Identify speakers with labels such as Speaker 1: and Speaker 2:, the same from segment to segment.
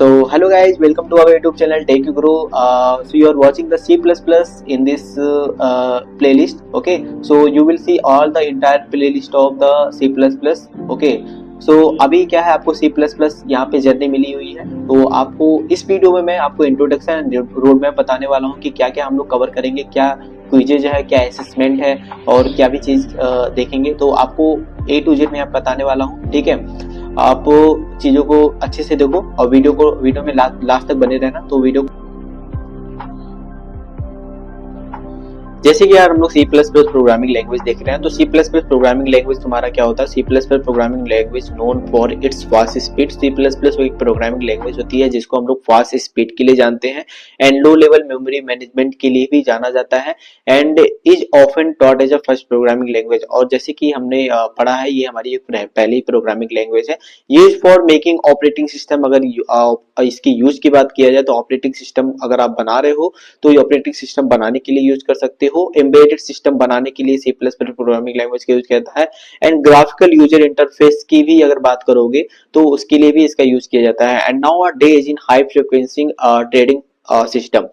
Speaker 1: Hello guys, welcome to our YouTube channel Tech Guru. You are watching the C++ in this playlist. Okay, so you will see all the entire playlist of the C++. Okay, so अभी क्या है, आपको C++ यहाँ पे journey मिली हुई है. तो आपको इस वीडियो में मैं आपको इंट्रोडक्शन रोड मैप बताने वाला हूँ कि क्या क्या हम लोग कवर करेंगे, क्या क्विजेज है, क्या असेसमेंट है और क्या भी चीज देखेंगे. तो आपको A to Z मैं आप बताने वाला हूँ. ठीक है, आप चीजों को अच्छे से देखो और वीडियो में लास्ट तक बने रहना. तो वीडियो जैसे कि यार हम लोग C++ प्रोग्रामिंग लैंग्वेज देख रहे हैं. तो C++ प्रोग्रामिंग लैंग्वेज तुम्हारा क्या होता है? C++ programming language known for its fast speed. C++ एक प्रोग्रामिंग लैंग्वेज होती है जिसको हम लोग फास्ट स्पीड के लिए जानते हैं and low level memory management के लिए भी जाना जाता है and is often taught as a first programming language. और जैसे कि हमने पढ़ा है, ये हमारी पहली प्रोग्रामिंग लैंग्वेज है. Use for making operating system. अगर इसकी यूज की बात किया जाए तो ऑपरेटिंग सिस्टम अगर आप बना रहे हो तो ये ऑपरेटिंग सिस्टम बनाने के लिए यूज कर सकते हो. एम्बेडेड सिस्टम बनाने के लिए C++ प्रोग्रामिंग लैंग्वेज का यूज करता है एंड ग्राफिकल यूजर इंटरफेस की भी अगर बात करोगे तो उसके लिए भी इसका यूज किया जाता है. And now a days in high frequency trading system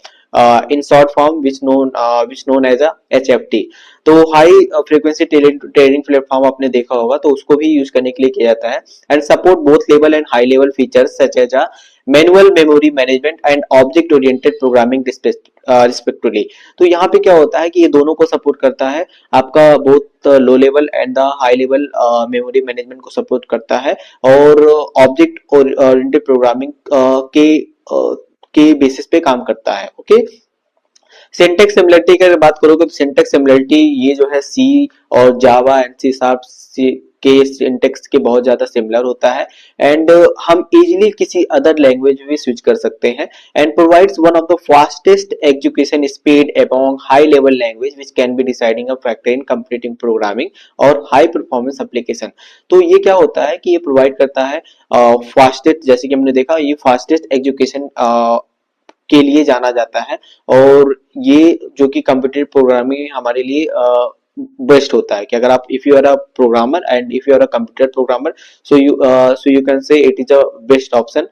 Speaker 1: in short form which known as a HFT. तो हाई फ्रीक्वेंसी ट्रेडिंग प्लेटफॉर्म आपने देखा होगा, तो उसको भी यूज करने के लिए किया जाता है and support both level and high level features such as a manual memory management and object oriented programming respectively. तो यहाँ पे क्या होता है कि ये दोनों को सपोर्ट करता है. आपका both low level and the high level memory management को सपोर्ट करता है और ऑब्जेक्ट ओरिएंटेड प्रोग्रामिंग के बेसिस पे काम करता है. ओके, सिंटेक्स सिमिलरिटी की अगर बात करोगे तो सिंटेक्स सिमिलरिटी ये जो है सी और जावा एंड सी शार्प के सिंटेक्स के बहुत ज्यादा सिमिलर होता है एंड हम इजीली किसी अदर लैंग्वेज में भी स्विच कर सकते हैं and provides one of the fastest execution speed among high level language which can be deciding a factor in completing programming और हाई परफॉर्मेंस एप्लीकेशन. तो ये क्या होता है कि ये प्रोवाइड करता है फास्टेस्ट, जैसे कि हमने देखा ये फास्टेस्ट एग्जीक्यूशन के लिए जाना जाता है और ये जो कि कंप्यूटर प्रोग्रामिंग हमारे लिए बेस्ट होता है कि अगर आप if you are a programmer and if you are a computer programmer so you can say it is a best option.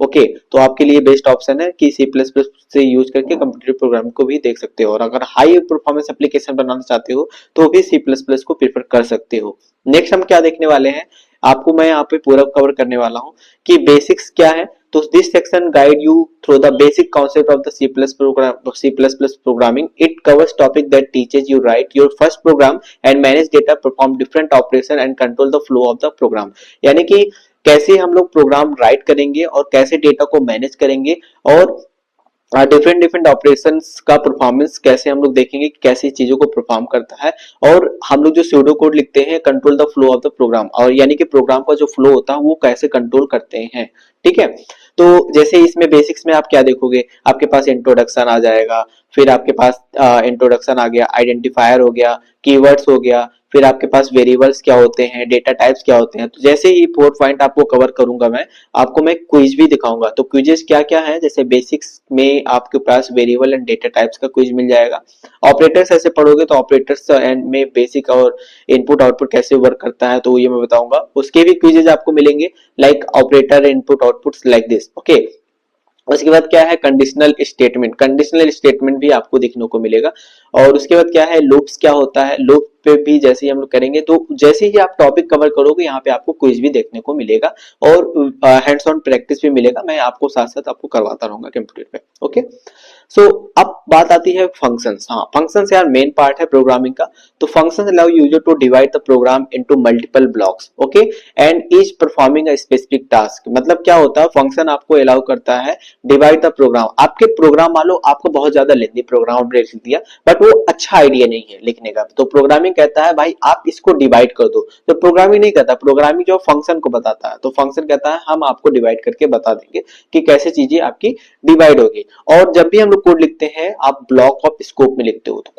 Speaker 1: Okay, तो आपके लिए बेस्ट ऑप्शन है कि C++ से यूज करके कंप्यूटर प्रोग्राम को भी देख सकते हो और अगर हाई परफॉर्मेंस एप्लीकेशन बनाना चाहते हो तो भी C++ को प्रेफर कर सकते हो. नेक्स्ट हम क्या देखने वाले हैं, आपको मैं यहाँ पे पूरा कवर करने वाला हूँ कि बेसिक्स क्या है. तो this section guide you through the basic concept of the C++ programming. It covers topic that teaches you write your first program and manage data, perform different operation and control the flow of the program. यानी कि कैसे हम लोग programme right करेंगे और कैसे data को manage करेंगे और डिफरेंट ऑपरेशंस का परफॉर्मेंस कैसे हम लोग देखेंगे, कैसे चीजों को परफॉर्म करता है और हम लोग जो स्यूडो कोड लिखते हैं control the flow of the program, और यानी कि प्रोग्राम का जो फ्लो होता है वो कैसे कंट्रोल करते हैं. ठीक है, तो जैसे इसमें बेसिक्स में आप क्या देखोगे, आपके पास इंट्रोडक्शन आ जाएगा, फिर आपके पास इंट्रोडक्शन आ गया, आइडेंटिफायर हो गया, कीवर्ड्स हो गया, फिर आपके पास वेरिएबल्स क्या होते हैं, डेटा टाइप्स क्या होते हैं. तो जैसे ही 4 पॉइंट आपको कवर करूंगा मैं, आपको मैं क्विज भी दिखाऊंगा. तो क्विजेस क्या क्या है, जैसे बेसिक्स में आपके पास वेरिएबल एंड डेटा टाइप्स का क्विज मिल जाएगा. ऑपरेटर्स ऐसे पढ़ोगे तो ऑपरेटर्स एंड में बेसिक और इनपुट आउटपुट कैसे वर्क करता है तो ये मैं बताऊंगा. उसके भी क्विजेज आपको मिलेंगे like operator input output like this. Okay, उसके बाद क्या है कंडीशनल स्टेटमेंट. कंडीशनल स्टेटमेंट भी आपको देखने को मिलेगा. और उसके बाद क्या है लूप्स क्या होता है, लूप पे भी जैसे ही हम लोग करेंगे. तो जैसे ही आप टॉपिक कवर करोगे यहाँ पे आपको क्विज भी देखने को मिलेगा और हैंड्स ऑन प्रैक्टिस भी मिलेगा. मैं आपको साथ साथ आपको करवाता रहूंगा कंप्यूटर पे. ओके, सो अब बात आती है फंक्शंस. हाँ, फंक्शंस यार मेन पार्ट है प्रोग्रामिंग का. तो functions allow user to divide the program into multiple blocks. Okay, and each performing a specific task. मतलब क्या होता है, फंक्शन आपको अलाउ करता है डिवाइड द प्रोग्राम. आपके प्रोग्राम मान लो आपको बहुत ज्यादा लेंथी प्रोग्राम लिख दिया बट वो अच्छा आइडिया नहीं है लिखने का, तो प्रोग्रामिंग कहता है भाई आप इसको डिवाइड कर दो. तो प्रोग्रामिंग नहीं कहता, प्रोग्रामिंग जो फंक्शन को बताता है. तो फंक्शन कहता है हम आपको डिवाइड करके बता देंगे कि कैसे चीजें आपकी डिवाइड होगी. और जब भी हम लोग कोड लिखते हैं आप ब्लॉक ऑफ स्कोप में लिखते हो, तो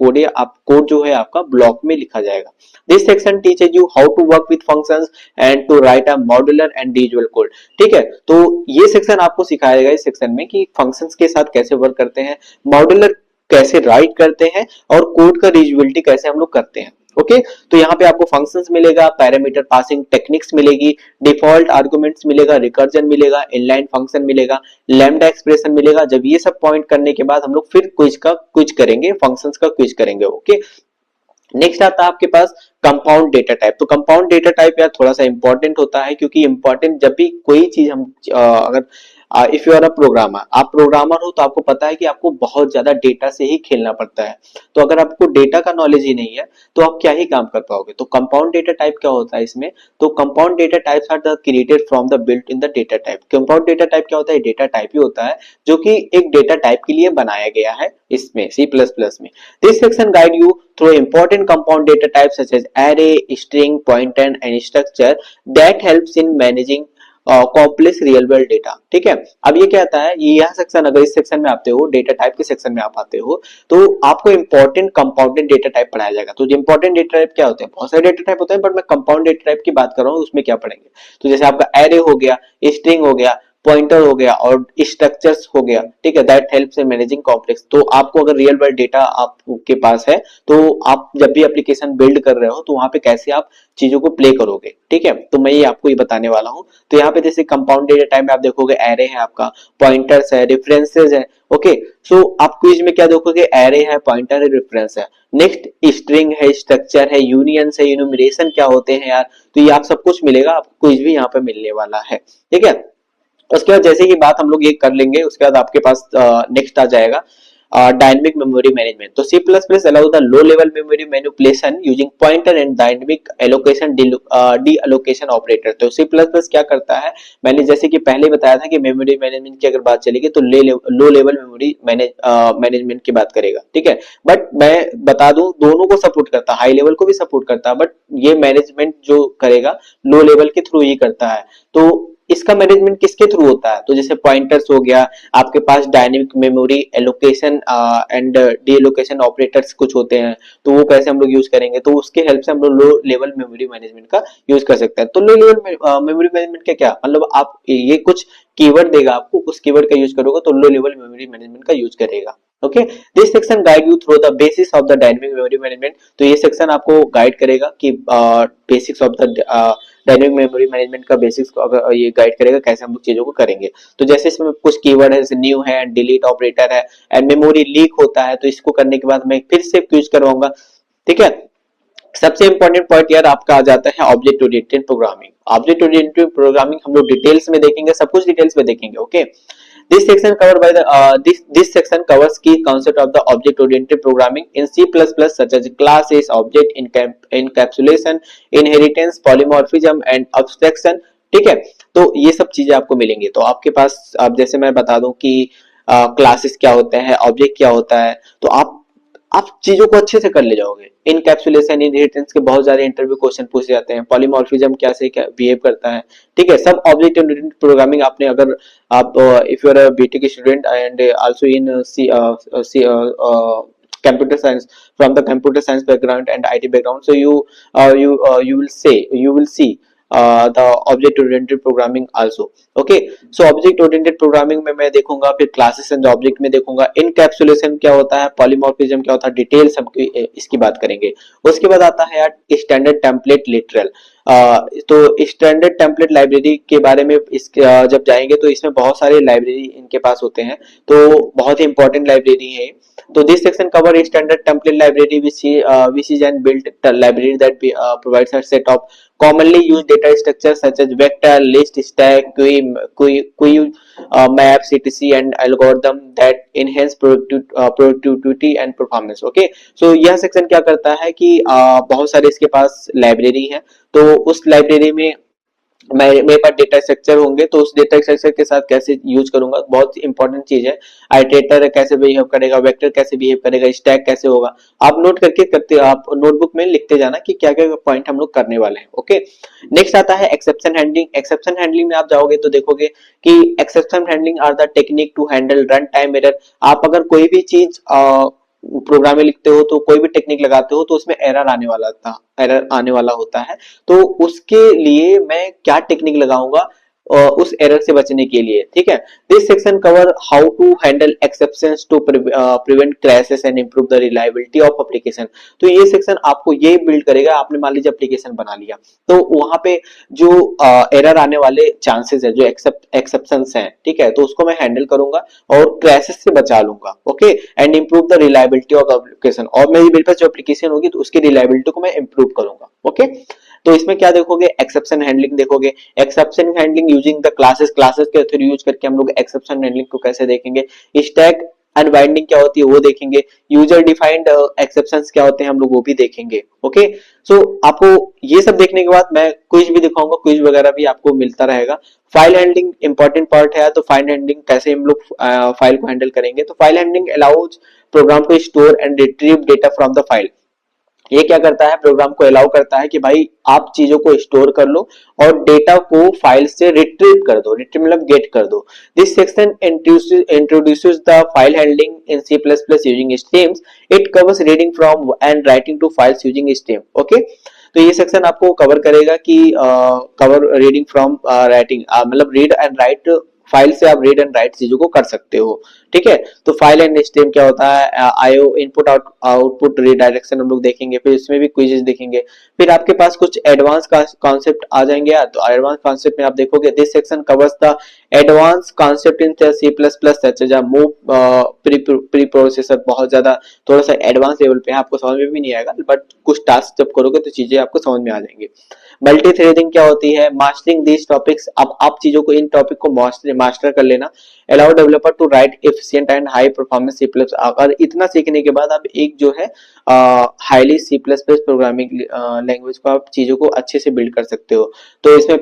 Speaker 1: कोड जो है आपका ब्लॉक में लिखा जाएगा. This section teaches you how to work with functions and to write a modular and visual code. ठीक है, तो ये सेक्शन आपको सिखाएगा इस सेक्शन में कि फंक्शंस के साथ कैसे वर्क करते हैं. मॉड्यूलर कैसे राइट करते हैं और कोड का रीयूजेबिलिटी कैसे हम लोग करते हैं। ओके तो यहाँ पे आपको फंक्शंस मिलेगा, पैरामीटर पासिंग टेक्निक्स मिलेगी, डिफॉल्ट आर्गुमेंट्स मिलेगा, रिकर्जन मिलेगा, इनलाइन फंक्शन मिलेगा, लैम्डा एक्सप्रेशन मिलेगा। जब ये सब पॉइंट करने के बाद हम लोग फिर क्विज करेंगे, फंक्शंस का क्विज करेंगे। ओके नेक्स्ट आता है आपके पास कंपाउंड डेटा टाइप। तो कंपाउंड डेटा टाइप यार थोड़ा सा इंपॉर्टेंट होता है, क्योंकि इंपॉर्टेंट जब भी कोई चीज हम अगर if you are a programmer, आप प्रोग्रामर हो तो आपको पता है कि आपको बहुत ज्यादा डेटा से ही खेलना पड़ता है। तो अगर आपको डेटा का नॉलेज ही नहीं है तो आप क्या ही काम कर पाओगे। तो कंपाउंड डेटा टाइप क्या होता है इसमें, तो compound data types are the created from the built in the data type. Compound data type क्या होता है, डेटा टाइप ही होता है जो कि एक डेटा टाइप के लिए बनाया गया है इसमें C++ में। This section guide you through important compound data types such as array, string, pointer and structure that helps in managing complex real world data. ठीक है, अब ये क्या आता है, ये यह सेक्शन, अगर इस सेक्शन में आते हो, डेटा टाइप के सेक्शन में आप आते हो, तो आपको इंपॉर्टेंट कंपाउंडेड डेटा टाइप पढ़ाया जाएगा। तो इंपॉर्टेंट डेटा टाइप क्या होते हैं, बहुत सारे डेटा टाइप होते हैं, बट मैं कंपाउंड डेटा टाइप की बात कर रहा हूँ, उसमें क्या पढ़ेंगे। तो जैसे आपका एरे हो गया, स्ट्रिंग हो गया, पॉइंटर हो गया और स्ट्रक्चर्स हो गया। ठीक है, that helps in managing complex. तो आपको अगर रियल वर्ल्ड डेटा आपके पास है तो आप जब भी एप्लीकेशन बिल्ड कर रहे हो तो वहां पे कैसे आप चीजों को प्ले करोगे। ठीक है, तो मैं ये आपको ये बताने वाला हूँ। तो यहाँ पे जैसे कंपाउंड डेटा टाइप में आप देखोगे एरे है आपका, पॉइंटर्स है, रेफरेंसेस है। ओके सो आप क्विज में क्या देखोगे, एरे है, पॉइंटर है, रेफरेंस है। नेक्स्ट स्ट्रिंग है, स्ट्रक्चर है, यूनियन है, इनुमरेशन क्या होते हैं यार, तो ये आप सब कुछ मिलेगा, आपको क्विज भी यहाँ पे मिलने वाला है। ठीक है, उसके बाद जैसे कि बात हम लोग ये कर लेंगे, उसके बाद आपके पास नेक्स्ट आ जाएगा डायनेमिक मेमोरी मैनेजमेंट। तो C++ allow the low level memory manipulation using pointer and dynamic allocation deallocation operator। तो C++ क्या करता है, मैंने जैसे कि पहले बताया था कि मेमोरी मैनेजमेंट की अगर बात चलेगी तो लो लेवल मेमोरी मैनेजमेंट की बात करेगा। ठीक है, बट मैं बता दूं दोनों को सपोर्ट करता है, हाई लेवल को भी सपोर्ट करता है, बट ये मैनेजमेंट जो करेगा लो लेवल के थ्रू ही करता है। तो इसका मैनेजमेंट किसके थ्रू होता है, तो जैसे पॉइंटर्स हो गया, आपके पास dynamic memory allocation and deallocation operators कुछ होते हैं, तो वो कैसे हम लोग यूज करेंगे, तो उसके हेल्प से हम लोग लो लेवल मेमोरी मैनेजमेंट का यूज कर सकते हैं। तो लो लेवल मेमोरी मैनेजमेंट का क्या मतलब, आप ये कुछ कीवर्ड देगा आपको, उस कीवर्ड का यूज करोगे तो लो लेवल मेमोरी मैनेजमेंट का यूज करेगा। Okay this section guide you through the basis of the dynamic memory management. तो ये सेक्शन आपको गाइड करेगा कि basics of the dynamic memory management का बेसिक्स को अगर ये गाइड करेगा कैसे हम लोग चीजों को करेंगे। तो जैसे इसमें कुछ कीवर्ड है, जैसे न्यू है, डिलीट ऑपरेटर है, एंड मेमोरी लीक होता है, तो इसको करने के बाद मैं फिर से यूज करवाऊंगा। ठीक है, सबसे इंपॉर्टेंट पॉइंट यार आपका आ जाता है object oriented programming. Object oriented programming हम लोग डिटेल्स में देखेंगे, सब कुछ डिटेल्स में देखेंगे। Okay This section covered by the this section covers key concept of the object-oriented programming in C++, such as classes, object encapsulation, inheritance, polymorphism and abstraction। ठीक है, तो ये सब चीजें आपको मिलेंगी। तो आपके पास, अब जैसे मैं बता दूं कि क्लासेस क्या होते हैं, ऑब्जेक्ट क्या होता है, तो आप चीजों को अच्छे से कर ले जाओगे। इनकैप्सुलेशन, इनहेरिटेंस के बहुत सारे इंटरव्यू क्वेश्चन पूछे जाते हैं, पॉलीमॉर्फिज्म क्या से क्या बिहेव करता है। ठीक है, सब ऑब्जेक्ट ओरिएंटेड प्रोग्रामिंग आपने, अगर आप if you are a BTech student and also in C computer science, from the computer science background and IT background, so you will see the object oriented programming also। okay so object oriented programming में मैं देखूंगा, फिर classes and object में देखूंगा, encapsulation क्या होता है, polymorphism क्या होता है, डिटेल सब इसकी बात करेंगे। उसके बाद आता है यार स्टैंडर्ड टेम्पलेट लिटरल। तो स्टैंडर्ड टेम्पलेट लाइब्रेरी के बारे में जब जाएंगे तो इसमें बहुत सारे लाइब्रेरी इनके पास होते हैं, तो बहुत ही इंपॉर्टेंट लाइब्रेरी है। तो this section cover a standard template library which is an built library that provides a set of commonly used data structures such as vector, list, stack, queue, maps, etc and algorithm that enhance productivity and performance। okay so यह section क्या करता है कि बहुत सारे इसके पास library है, तो उस लाइब्रेरी में मेरे पास डेटा स्ट्रक्चर होंगे, तो उस डेटा स्ट्रक्चर के साथ कैसे यूज करूंगा, बहुत इंपॉर्टेंट चीज है। आइटरेटर कैसे बिहेव करेगा, वेक्टर कैसे बिहेव करेगा, स्टैक कैसे होगा, आप नोट करके करते, आप नोटबुक में लिखते जाना कि क्या क्या पॉइंट हम लोग करने वाले हैं। ओके नेक्स्ट आता है एक्सेप्शन हैंडलिंग। एक्सेप्शन हैंडलिंग में आप जाओगे तो देखोगे कि exception handling are the technique to handle run time error. आप अगर कोई भी चीज प्रोग्राम में लिखते हो तो कोई भी टेक्निक लगाते हो तो उसमें एरर आने वाला होता है, तो उसके लिए मैं क्या टेक्निक लगाऊंगा, उस एरर से बचने के लिए, ठीक है। This section cover how to handle exceptions to prevent crashes and improve the reliability of application. तो ये सेक्शन आपको ये बिल्ड करेगा, आपने मान लीजिए एप्लीकेशन बना लिया तो वहां पे जो एरर आने वाले चांसेस है, जो एक्सेप्शंस हैं, ठीक है, तो उसको मैं हैंडल करूंगा और क्रैशेस से बचा लूंगा, okay, and improve the reliability of application, और मेरे पास जो एप्लीकेशन होगी तो उसकी रिलायबिलिटी को मैं इंप्रूव करूंगा, ओके। तो इसमें क्या देखोगे, एक्सेप्शन हैंडलिंग देखोगे, exception handling using the classes के थ्रू यूज करके हम लोग एक्सेप्शन हैंडलिंग को कैसे देखेंगे, स्टैक अनबाइंडिंग क्या होती है वो देखेंगे, यूजर डिफाइंड एक्सेप्शंस क्या होते हैं हम लोग वो भी देखेंगे, ओके। सो आपको ये सब देखने के बाद मैं क्विज भी दिखाऊंगा, क्विज वगैरह भी आपको मिलता रहेगा। फाइल हैंडलिंग इंपॉर्टेंट पार्ट है, तो फाइल हैंडलिंग कैसे हम लोग फाइल को हैंडल करेंगे, तो file handling allows program to store and retrieve data from the file. ये क्या करता है, प्रोग्राम को अलाउ करता है कि भाई आप चीजों को स्टोर कर लो और डेटा को फाइल से रिट्रीव कर दो, रिट्रीव मतलब गेट कर दो। This section introduces the file handling in C plus plus using streams. It covers reading from and writing to files using stream, okay. तो ये सेक्शन आपको कवर करेगा कि कवर रीडिंग फ्रॉम राइटिंग, मतलब read and write, file से आप read and right चीजों को कर सकते हो, ठीक है। तो फाइल एंड स्ट्रीम क्या होता है, आईओ इनपुट आउटपुट रिडायरेक्शन हम लोग देखेंगे, फिर इसमें भी क्विजेस देखेंगे। फिर आपके पास कुछ एडवांस कॉन्सेप्ट आ जाएंगे यार, तो एडवांस कॉन्सेप्ट में आप देखोगे this section covers the advance concept in C plus plus such as move preprocessor. बहुत ज्यादा थोड़ा सा एडवांस लेवल पे है, आपको समझ में भी नहीं आएगा, बट कुछ टास्क जब करोगे तो चीजें आपको समझ में आ जाएंगे। मल्टी थ्रेडिंग क्या होती है, मास्टरिंग दिस टॉपिक्स, अब आप चीजों को इन टॉपिक को मास्टर कर लेना। Allow developer to write efficient and high performance C plus. अगर इतना सीखने के बाद आप एक जो है highly C plus plus programming language को आप चीजों को अच्छे से बिल्ड कर सकते हो। तो इसमें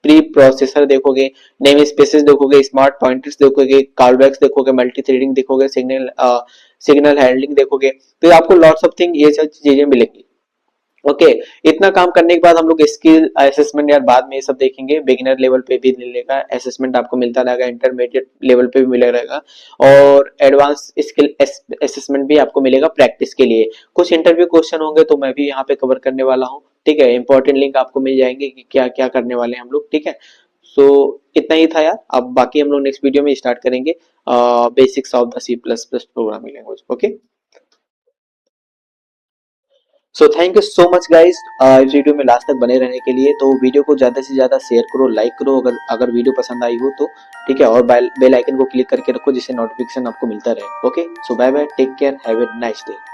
Speaker 1: प्री प्रोसेसर देखोगे, नेम स्पेसेस देखोगे, स्मार्ट पॉइंटर्स देखोगे, कॉलबैक्स देखोगे, मल्टी थ्रेडिंग देखोगे, सिग्नल हैंडलिंग देखोगे, तो आपको लॉट्स ऑफ थिंग ये सब चीजें मिलेंगी, ओके। इतना काम करने के बाद हम लोग स्किल असेसमेंट यार बाद में ये सब देखेंगे। बिगिनर लेवल पे भी मिलेगा असेसमेंट, आपको मिलता रहेगा, इंटरमीडिएट लेवल पे भी मिलेगा रहेगा, और एडवांस स्किल असेसमेंट भी आपको मिलेगा प्रैक्टिस के लिए। कुछ इंटरव्यू क्वेश्चन होंगे तो मैं भी यहाँ पे कवर करने वाला हूँ, ठीक है। इंपॉर्टेंट लिंक आपको मिल जाएंगे कि क्या क्या करने वाले हैं हम लोग, ठीक है। सो इतना ही था यार, अब बाकी हम लोग नेक्स्ट वीडियो में स्टार्ट करेंगे basics of the C plus plus programming language, okay. So thank you so much guys इस वीडियो में लास्ट तक बने रहने के लिए। तो वीडियो को ज्यादा से ज्यादा शेयर करो, लाइक करो अगर अगर वीडियो पसंद आई हो तो, ठीक है। और बेल आइकन को क्लिक करके रखो जिससे नोटिफिकेशन आपको मिलता रहे, okay. So bye bye, take care, have a nice day.